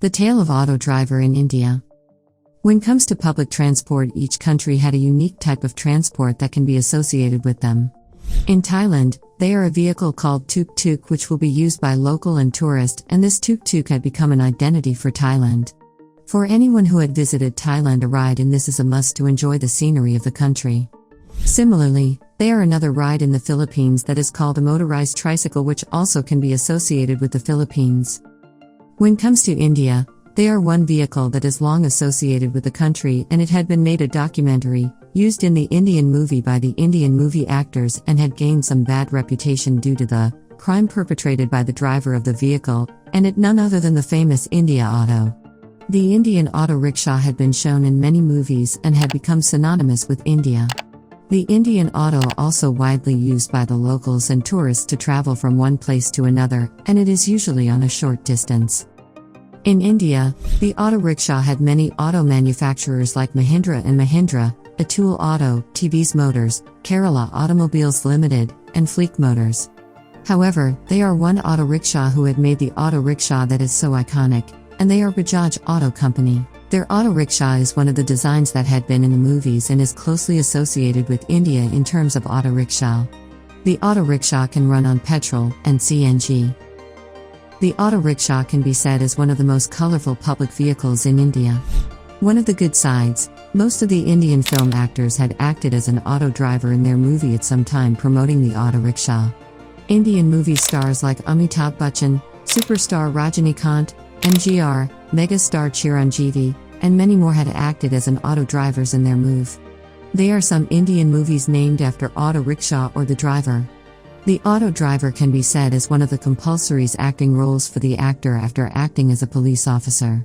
The tale of auto driver in India. When it comes to public transport, each country had a unique type of transport that can be associated with them. In Thailand, they are a vehicle called tuk-tuk, which will be used by local and tourist, and this tuk-tuk had become an identity for Thailand. For anyone who had visited Thailand, a ride in this is a must to enjoy the scenery of the country. Similarly, they are another ride in the Philippines that is called a motorized tricycle, which also can be associated with the Philippines. When it comes to India, they are one vehicle that is long associated with the country, and it had been made a documentary, used in the Indian movie by the Indian movie actors, and had gained some bad reputation due to the crime perpetrated by the driver of the vehicle, and it none other than the famous India Auto. The Indian auto rickshaw had been shown in many movies and had become synonymous with India. The Indian auto also widely used by the locals and tourists to travel from one place to another, and it is usually on a short distance. In India, the auto rickshaw had many auto manufacturers like Mahindra and Mahindra, Atul Auto, TVS Motors, Kerala Automobiles Limited, and Fleet Motors. However, they are one auto rickshaw who had made the auto rickshaw that is so iconic, and they are Bajaj Auto Company. Their auto rickshaw is one of the designs that had been in the movies and is closely associated with India in terms of auto rickshaw. The auto rickshaw can run on petrol and CNG. The auto rickshaw can be said as one of the most colorful public vehicles in India. One of the good sides, most of the Indian film actors had acted as an auto driver in their movie at some time promoting the auto rickshaw. Indian movie stars like Amitabh Bachchan, superstar Rajinikanth, MGR, megastar Chiranjeevi, and many more had acted as an auto drivers in their move. There are some Indian movies named after auto rickshaw or the driver. The auto driver can be said as one of the compulsory acting roles for the actor after acting as a police officer.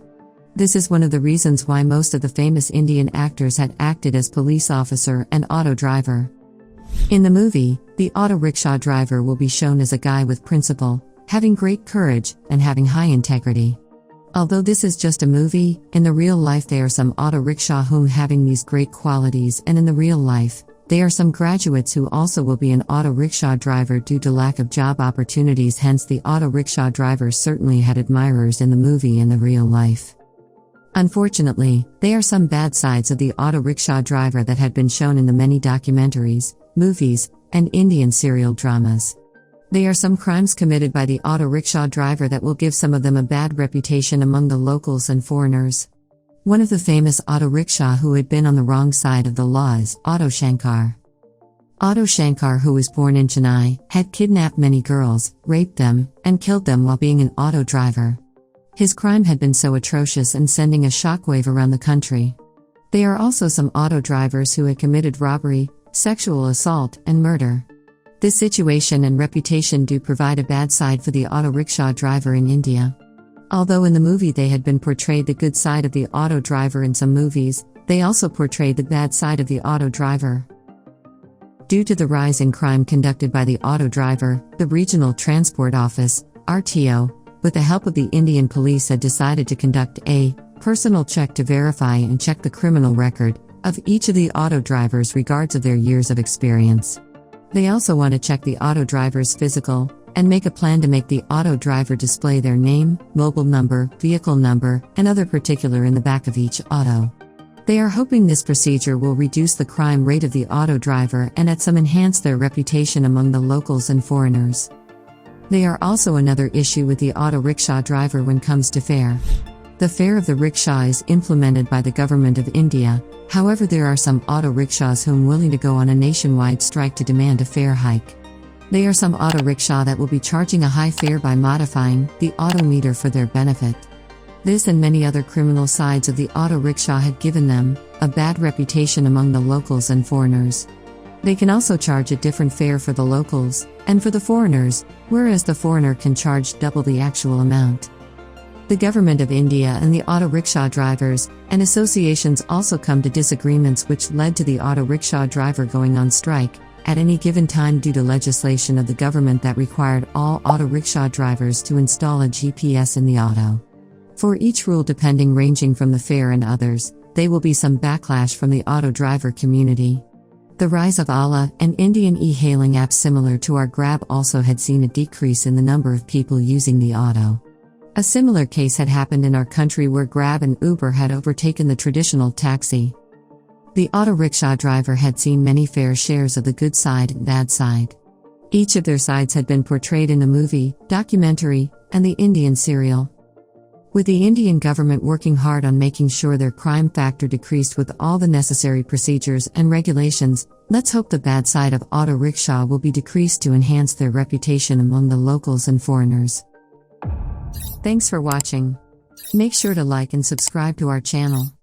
This is one of the reasons why most of the famous Indian actors had acted as police officer and auto driver. In the movie, the auto rickshaw driver will be shown as a guy with principle, having great courage, and having high integrity. Although this is just a movie, in the real life there are some auto rickshaw who having these great qualities, and in the real life, there are some graduates who also will be an auto rickshaw driver due to lack of job opportunities. Hence the auto rickshaw drivers certainly had admirers in the movie and the real life. Unfortunately, there are some bad sides of the auto rickshaw driver that had been shown in the many documentaries, movies, and Indian serial dramas. There are some crimes committed by the auto rickshaw driver that will give some of them a bad reputation among the locals and foreigners. One of the famous auto rickshaw who had been on the wrong side of the law is Auto Shankar. Auto Shankar, who was born in Chennai, had kidnapped many girls, raped them, and killed them while being an auto driver. His crime had been so atrocious and sending a shockwave around the country. There are also some auto drivers who had committed robbery, sexual assault, and murder. This situation and reputation do provide a bad side for the auto rickshaw driver in India. Although in the movie they had been portrayed the good side of the auto driver in some movies, they also portrayed the bad side of the auto driver. Due to the rise in crime conducted by the auto driver, the Regional Transport Office, RTO, with the help of the Indian police had decided to conduct a personal check to verify and check the criminal record of each of the auto drivers regards of their years of experience. They also want to check the auto driver's physical, and make a plan to make the auto driver display their name, mobile number, vehicle number, and other particular in the back of each auto. They are hoping this procedure will reduce the crime rate of the auto driver and at some enhance their reputation among the locals and foreigners. They are also another issue with the auto rickshaw driver when comes to fare. The fare of the rickshaw is implemented by the government of India. However, there are some auto rickshaws whom willing to go on a nationwide strike to demand a fare hike. There are some auto rickshaw that will be charging a high fare by modifying the auto meter for their benefit. This and many other criminal sides of the auto rickshaw had given them a bad reputation among the locals and foreigners. They can also charge a different fare for the locals and for the foreigners, whereas the foreigner can charge double the actual amount. The government of India and the auto rickshaw drivers and associations also come to disagreements, which led to the auto rickshaw driver going on strike at any given time due to legislation of the government that required all auto rickshaw drivers to install a GPS in the auto. For each rule ranging from the fare and others, there will be some backlash from the auto driver community. The rise of Ola, an Indian e-hailing app similar to our Grab, also had seen a decrease in the number of people using the auto. A similar case had happened in our country where Grab and Uber had overtaken the traditional taxi. The auto rickshaw driver had seen many fair shares of the good side and bad side. Each of their sides had been portrayed in a movie, documentary, and the Indian serial. With the Indian government working hard on making sure their crime factor decreased with all the necessary procedures and regulations, let's hope the bad side of auto rickshaw will be decreased to enhance their reputation among the locals and foreigners. Thanks for watching. Make sure to like and subscribe to our channel.